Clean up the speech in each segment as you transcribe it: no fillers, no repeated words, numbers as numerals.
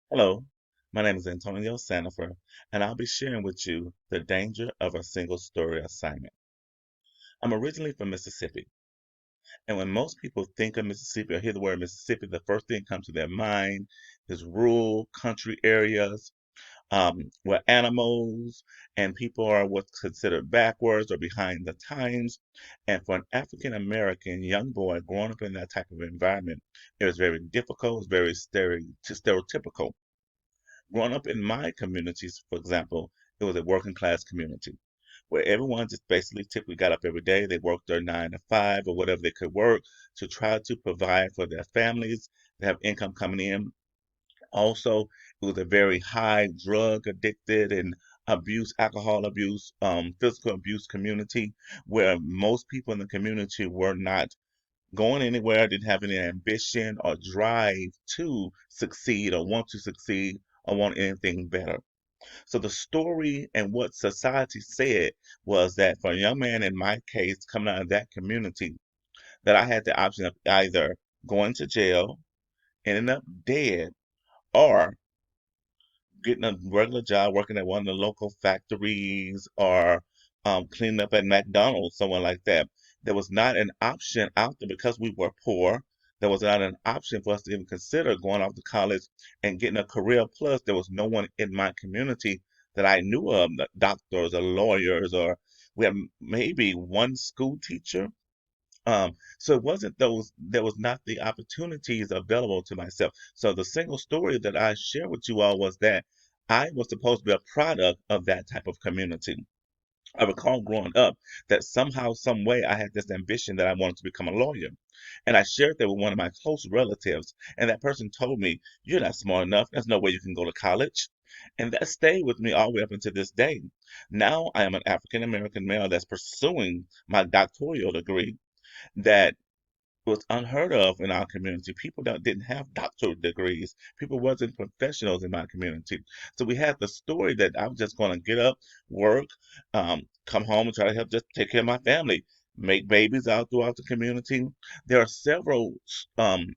Hello, my name is Antonio Sandifer, and I'll be sharing with you the danger of a single story assignment. I'm originally from Mississippi, and when most people think of Mississippi or hear the word Mississippi, the first thing that comes to their mind is rural country areas where animals and people are what's considered backwards or behind the times. And for an African American young boy growing up in that type of environment, it was very difficult, it was very stereotypical. Growing up in my communities, for example, it was a working class community where everyone just basically typically got up every day. They worked their 9 to 5 or whatever they could work to try to provide for their families, to have income coming in. Also, it was a very high drug addicted and alcohol abuse, physical abuse community where most people in the community were not going anywhere, didn't have any ambition or drive to succeed or want to succeed or want anything better. So the story and what society said was that for a young man in my case coming out of that community, that I had the option of either going to jail, ending up dead, or getting a regular job working at one of the local factories or cleaning up at McDonald's, someone like that. There was not an option out there because we were poor. There was not an option for us to even consider going off to college and getting a career. Plus, there was no one in my community that I knew of, the doctors or lawyers, or we had maybe one school teacher. So it wasn't those, there was not the opportunities available to myself. So the single story that I share with you all was that I was supposed to be a product of that type of community. I recall growing up that somehow, some way, I had this ambition that I wanted to become a lawyer. And I shared that with one of my close relatives. And that person told me, "You're not smart enough. There's no way you can go to college." And that stayed with me all the way up until this day. Now I am an African American male that's pursuing my doctoral degree that was unheard of in our community. People that didn't have doctorate degrees. People wasn't professionals in my community. So we had the story that I was just going to get up, work, come home and try to help just take care of my family, make babies out throughout the community. There are several um,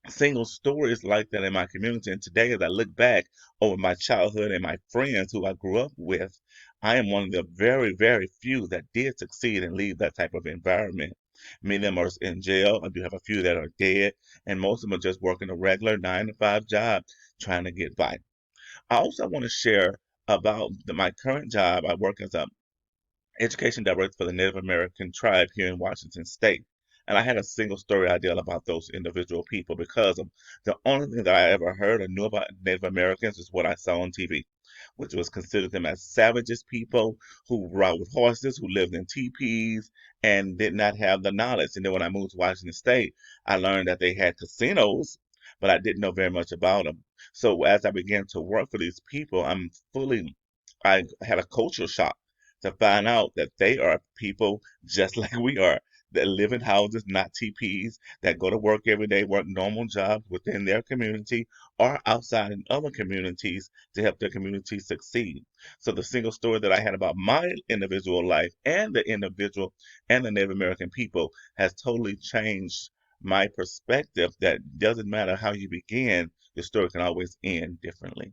single stories like that in my community. And today, as I look back over my childhood and my friends who I grew up with, I am one of the very, very few that did succeed and leave that type of environment. Many of them are in jail. I do have a few that are dead, and most of them are just working a regular 9 to 5 job trying to get by. I also want to share about my current job. I work as a education director for the Native American tribe here in Washington State. And I had a single story ideal about those individual people because of the only thing that I ever heard or knew about Native Americans is what I saw on TV, which was considered them as savages people who rode with horses, who lived in teepees, and did not have the knowledge. And then when I moved to Washington State, I learned that they had casinos, but I didn't know very much about them. So as I began to work for these people, I had a culture shock to find out that they are people just like we are, that live in houses, not TPs, that go to work every day, work normal jobs within their community or outside in other communities to help their community succeed. So the single story that I had about my individual life and the individual and the Native American people has totally changed my perspective that doesn't matter how you begin, your story can always end differently.